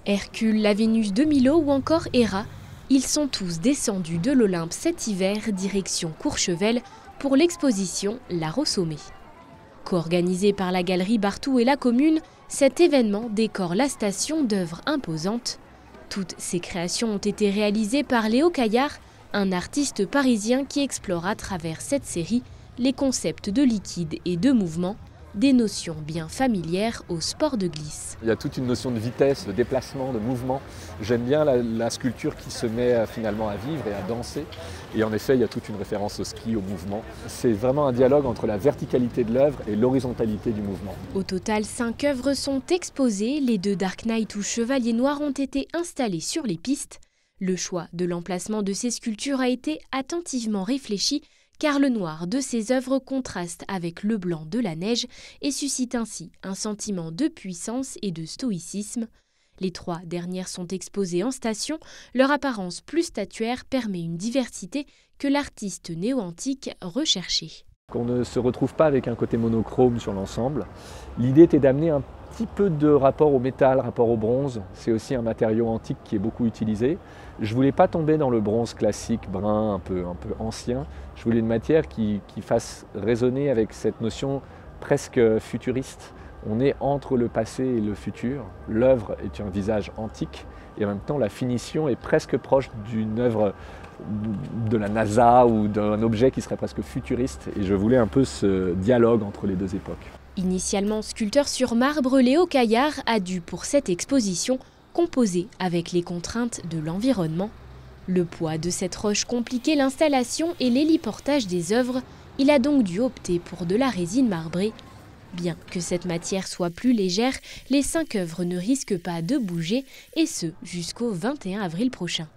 Hercule, la Vénus de Milo ou encore Héra, ils sont tous descendus de l'Olympe cet hiver, direction Courchevel, pour l'exposition L'Art au sommet. Co-organisé par la Galerie Barthou et la commune, cet événement décore la station d'œuvres imposantes. Toutes ces créations ont été réalisées par Léo Caillard, un artiste parisien qui explore à travers cette série les concepts de liquide et de mouvement, des notions bien familières au sport de glisse. Il y a toute une notion de vitesse, de déplacement, de mouvement. J'aime bien la sculpture qui se met finalement à vivre et à danser. Et en effet, il y a toute une référence au ski, au mouvement. C'est vraiment un dialogue entre la verticalité de l'œuvre et l'horizontalité du mouvement. Au total, 5 œuvres sont exposées. Les 2 Dark Knight ou Chevalier Noir ont été installés sur les pistes. Le choix de l'emplacement de ces sculptures a été attentivement réfléchi, car le noir de ces œuvres contraste avec le blanc de la neige et suscite ainsi un sentiment de puissance et de stoïcisme. Les 3 dernières sont exposées en station. Leur apparence plus statuaire permet une diversité que l'artiste néo-antique recherchait. Qu'on ne se retrouve pas avec un côté monochrome sur l'ensemble. L'idée était d'amener un petit peu de rapport au métal, rapport au bronze. C'est aussi un matériau antique qui est beaucoup utilisé. Je ne voulais pas tomber dans le bronze classique, brun, un peu ancien. Je voulais une matière qui fasse résonner avec cette notion presque futuriste. On est entre le passé et le futur. L'œuvre est un visage antique et en même temps la finition est presque proche d'une œuvre de la NASA ou d'un objet qui serait presque futuriste. Et je voulais un peu ce dialogue entre les 2 époques. Initialement sculpteur sur marbre, Léo Caillard a dû pour cette exposition composer avec les contraintes de l'environnement. Le poids de cette roche compliquait l'installation et l'héliportage des œuvres. Il a donc dû opter pour de la résine marbrée. Bien que cette matière soit plus légère, les 5 œuvres ne risquent pas de bouger, et ce jusqu'au 21 avril prochain.